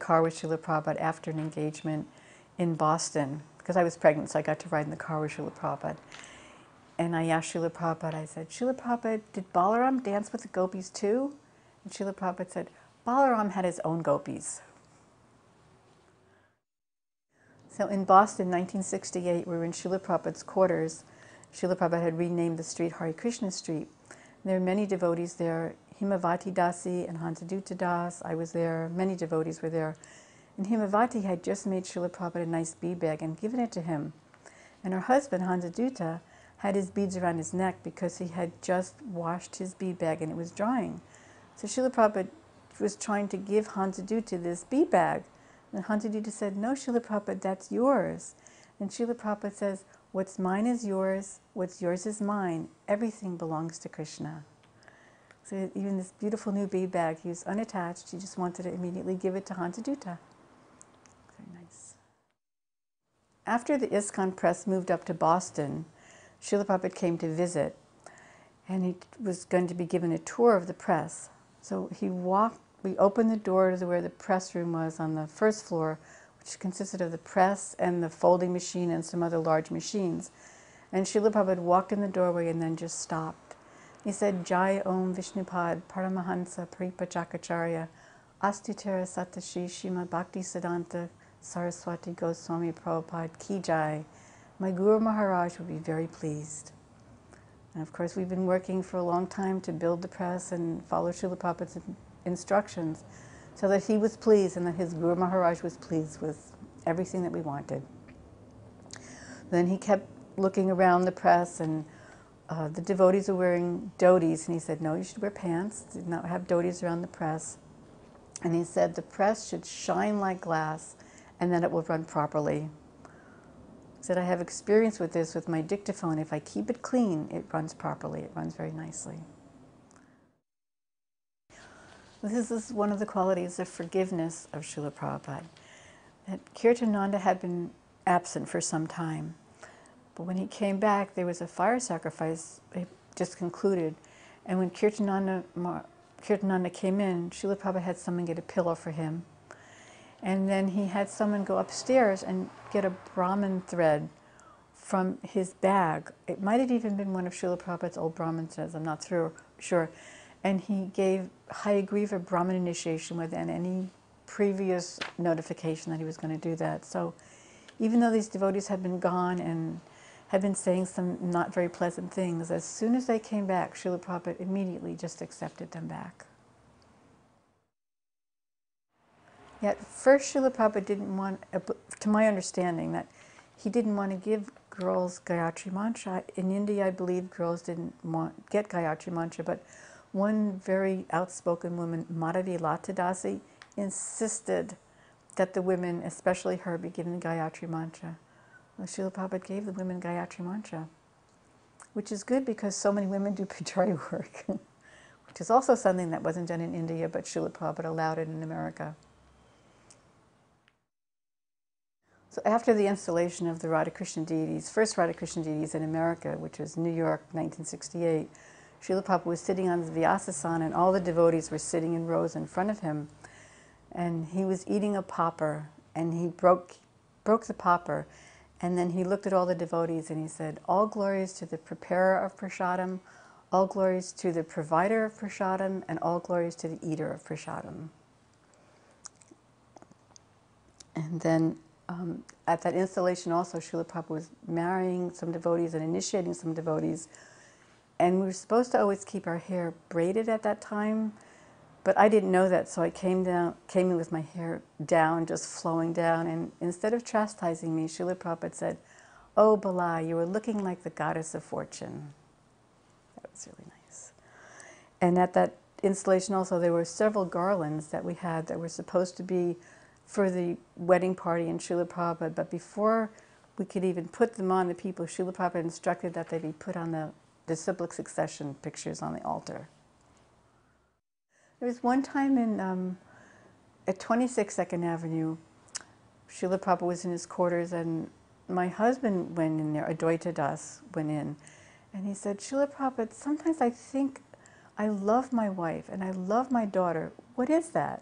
car with Srila Prabhupada after an engagement in Boston, because I was pregnant, so I got to ride in the car with Srila Prabhupada. And I asked Srila Prabhupada, I said, Srila Prabhupada, did Balaram dance with the gopis too? And Srila Prabhupada said, Balaram had his own gopis. So in Boston, 1968, we were in Srila Prabhupada's quarters. Srila Prabhupada had renamed the street Hare Krishna Street. There were many devotees there. Himavati Dasi and Hansaduta Das, I was there. Many devotees were there. And Himavati had just made Srila Prabhupada a nice bead bag and given it to him. And her husband, Hansaduta, had his beads around his neck because he had just washed his bead bag and it was drying. So Srila Prabhupada was trying to give Hansaduta this bead bag. And Hansaduta said, no, Srila Prabhupada, that's yours. And Srila Prabhupada says, what's mine is yours, what's yours is mine. Everything belongs to Krishna. So even this beautiful new bead bag, he was unattached. He just wanted to immediately give it to Hansaduta. Very nice. After the ISKCON press moved up to Boston, Srila Prabhupada came to visit, and he was going to be given a tour of the press. So we opened the door to where the press room was on the first floor, which consisted of the press and the folding machine and some other large machines. And Srila Prabhupada walked in the doorway and then just stopped. He said, Jai Om Vishnupad Paramahansa Paripachakacharya Astutera Satashi Shima Bhakti Siddhanta Saraswati Goswami Prabhupada Ki Jai. My Guru Maharaj will be very pleased. And of course, we've been working for a long time to build the press and follow Srila Prabhupada's instructions so that he was pleased and that his Guru Maharaj was pleased with everything that we wanted. Then he kept looking around the press, and the devotees were wearing dhotis, and he said, no, you should wear pants. Did not have dhotis around the press. And he said the press should shine like glass and then it will run properly. He said, I have experience with this with my dictaphone. If I keep it clean, it runs properly. It runs very nicely. This is one of the qualities of forgiveness of Srila Prabhupada. That Kirtananda had been absent for some time. But when he came back, there was a fire sacrifice just concluded. And when Kirtananda came in, Srila Prabhupada had someone get a pillow for him. And then he had someone go upstairs and get a Brahmin thread from his bag. It might have even been one of Srila Prabhupada's old Brahmin threads, I'm not sure. And he gave Hayagriva Brahmin initiation without any previous notification that he was going to do that. So even though these devotees had been gone and had been saying some not very pleasant things, as soon as they came back, Srila Prabhupada immediately just accepted them back. Yet first Srila Prabhupada didn't want, to my understanding, that he didn't want to give girls Gayatri Mantra. In India, I believe girls didn't get Gayatri Mantra, but one very outspoken woman, Madhavi Lata Dasi, insisted that the women, especially her, be given Gayatri Mantra. Well, Srila Prabhupada gave the women Gayatri Mantra, which is good because so many women do pujari work, which is also something that wasn't done in India, but Srila Prabhupada allowed it in America. So after the installation of the Radha Krishna deities, first Radha Krishna deities in America, which was New York, 1968, Srila Prabhupada was sitting on the Vyasasana and all the devotees were sitting in rows in front of him. And he was eating a popper, and he broke the popper, and then he looked at all the devotees and he said, all glories to the preparer of prasadam, all glories to the provider of prasadam, and all glories to the eater of prasadam. And then at that installation also, Srila Prabhupada was marrying some devotees and initiating some devotees. And we were supposed to always keep our hair braided at that time, but I didn't know that, so I came in with my hair down, just flowing down, and instead of chastising me, Srila Prabhupada said, oh, Balai, you were looking like the goddess of fortune. That was really nice. And at that installation also, there were several garlands that we had that were supposed to be for the wedding party in Srila Prabhupada, but before we could even put them on the people, Srila Prabhupada instructed that they be put on the disciplic succession pictures on the altar. There was one time at 26 2nd Avenue, Srila Prabhupada was in his quarters and my husband went in there, Advaita Das went in, and he said, Srila Prabhupada, sometimes I think I love my wife and I love my daughter. What is that?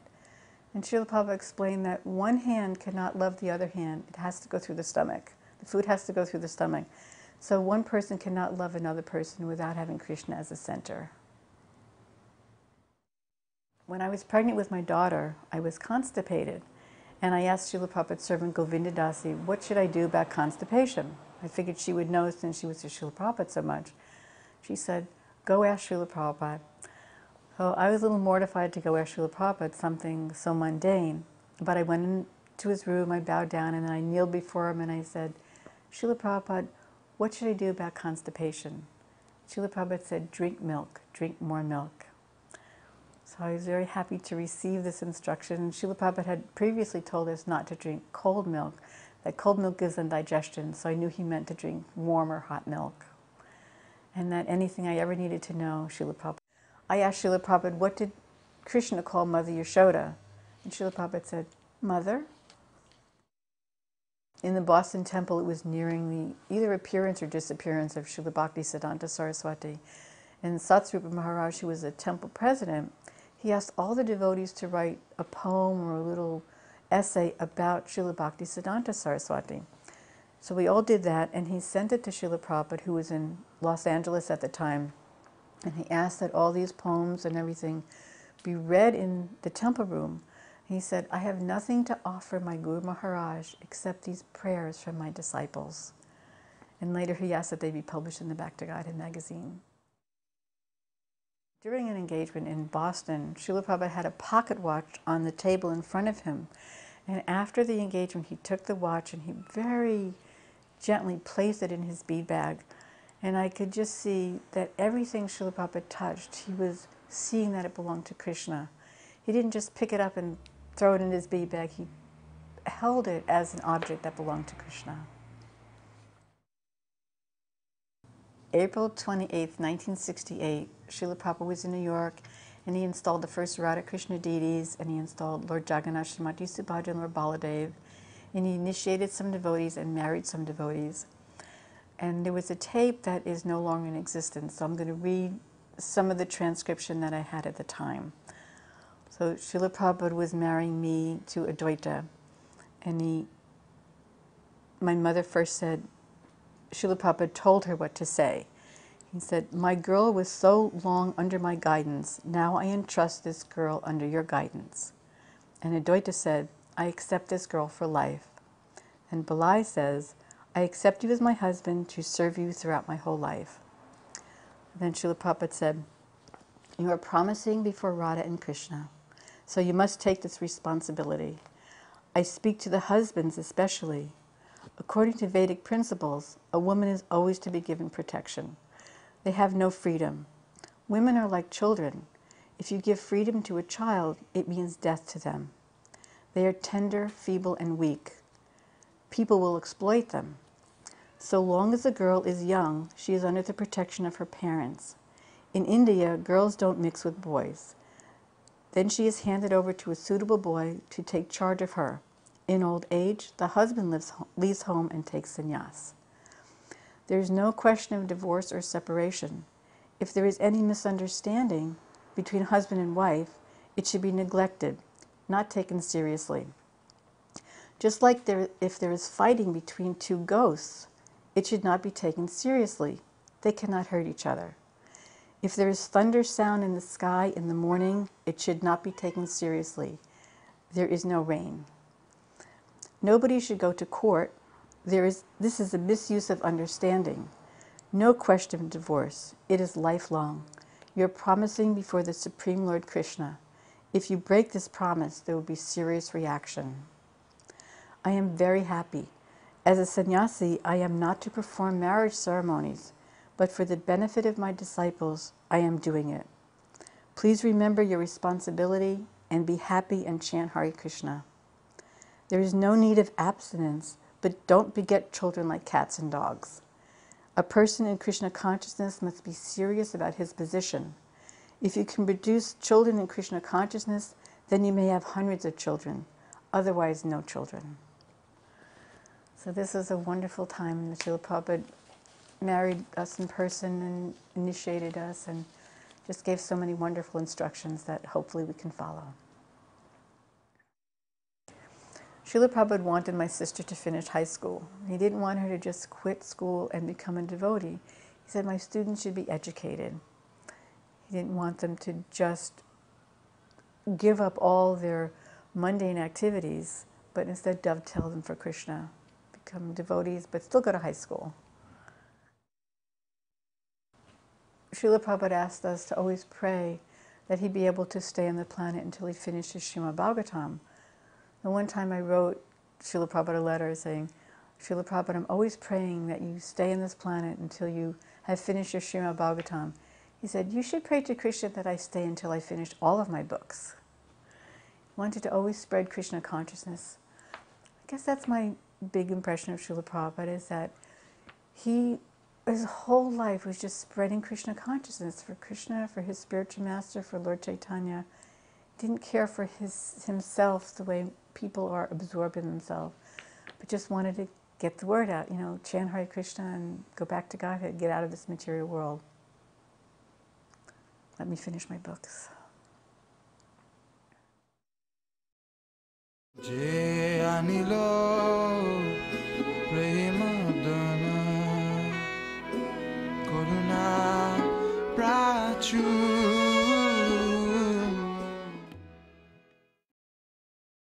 And Srila Prabhupada explained that one hand cannot love the other hand. It has to go through the stomach. The food has to go through the stomach. So one person cannot love another person without having Krishna as a center. When I was pregnant with my daughter, I was constipated. And I asked Srila Prabhupada's servant Govinda Dasi, what should I do about constipation? I figured she would know since she was with Srila Prabhupada so much. She said, go ask Srila Prabhupada. So I was a little mortified to go ask Srila Prabhupada something so mundane. But I went into his room, I bowed down, and I kneeled before him and I said, Srila Prabhupada, what should I do about constipation? Srila Prabhupada said, drink milk, drink more milk. So I was very happy to receive this instruction. Srila Prabhupada had previously told us not to drink cold milk, that cold milk gives indigestion, so I knew he meant to drink warm or hot milk. And that anything I ever needed to know, Srila Prabhupada. I asked Srila Prabhupada, what did Krishna call Mother Yashoda? And Srila Prabhupada said, Mother. In the Boston temple, it was nearing the either appearance or disappearance of Srila Bhaktisiddhanta Saraswati. And Satsrupa Maharaj, who was a temple president, he asked all the devotees to write a poem or a little essay about Srila Bhaktisiddhanta Saraswati. So we all did that, and he sent it to Srila Prabhupada, who was in Los Angeles at the time. And he asked that all these poems and everything be read in the temple room. He said, I have nothing to offer my Guru Maharaj except these prayers from my disciples. And later he asked that they be published in the Bhagavad-gita magazine. During an engagement in Boston, Srila Prabhupada had a pocket watch on the table in front of him. And after the engagement, he took the watch and he very gently placed it in his bead bag. And I could just see that everything Srila Prabhupada touched, he was seeing that it belonged to Krishna. He didn't just pick it up and throw it in his bead bag. He held it as an object that belonged to Krishna. April 28th, 1968, Srila Prabhupada was in New York, and he installed the first Radha Krishna deities, and he installed Lord Jagannath, Srimati Subhadra, and Lord Baladev, and he initiated some devotees and married some devotees. And there was a tape that is no longer in existence, so I'm going to read some of the transcription that I had at the time. So Srila Prabhupada was marrying me to Advaita, and my mother first said, Srila Prabhupada told her what to say. He said, my girl was so long under my guidance, now I entrust this girl under your guidance. And Advaita said, I accept this girl for life. And Balai says, I accept you as my husband to serve you throughout my whole life. And then Srila Prabhupada said, you are promising before Radha and Krishna, so you must take this responsibility. I speak to the husbands especially. According to Vedic principles, a woman is always to be given protection. They have no freedom. Women are like children. If you give freedom to a child, it means death to them. They are tender, feeble, and weak. People will exploit them. So long as a girl is young, she is under the protection of her parents. In India, girls don't mix with boys. Then she is handed over to a suitable boy to take charge of her. In old age, the husband leaves home and takes sannyas. There is no question of divorce or separation. If there is any misunderstanding between husband and wife, it should be neglected, not taken seriously. Just like if there is fighting between two ghosts, it should not be taken seriously. They cannot hurt each other. If there is thunder sound in the sky in the morning, it should not be taken seriously. There is no rain. Nobody should go to court. This is a misuse of understanding. No question of divorce. It is lifelong. You're promising before the Supreme Lord Krishna. If you break this promise, there will be serious reaction. I am very happy. As a sannyasi, I am not to perform marriage ceremonies, but for the benefit of my disciples, I am doing it. Please remember your responsibility and be happy and chant Hare Krishna. There is no need of abstinence, but don't beget children like cats and dogs. A person in Krishna consciousness must be serious about his position. If you can produce children in Krishna consciousness, then you may have hundreds of children, otherwise no children. So this is a wonderful time. Srila Prabhupada married us in person and initiated us and just gave so many wonderful instructions that hopefully we can follow. Srila Prabhupada wanted my sister to finish high school. He didn't want her to just quit school and become a devotee. He said my students should be educated. He didn't want them to just give up all their mundane activities, but instead dovetail them for Krishna, become devotees, but still go to high school. Srila Prabhupada asked us to always pray that he be able to stay on the planet until he finished his Srimad Bhagavatam. And one time I wrote Srila Prabhupada a letter saying, Srila Prabhupada, I'm always praying that you stay on this planet until you have finished your Srimad Bhagavatam. He said, you should pray to Krishna that I stay until I finish all of my books. He wanted to always spread Krishna consciousness. I guess that's my big impression of Srila Prabhupada, is that his whole life was just spreading Krishna consciousness for Krishna, for his spiritual master, for Lord Chaitanya. Didn't care for himself the way people are absorbed in themselves, but just wanted to get the word out, chant Hare Krishna and go back to Godhead, get out of this material world. Let me finish my books. Je anilo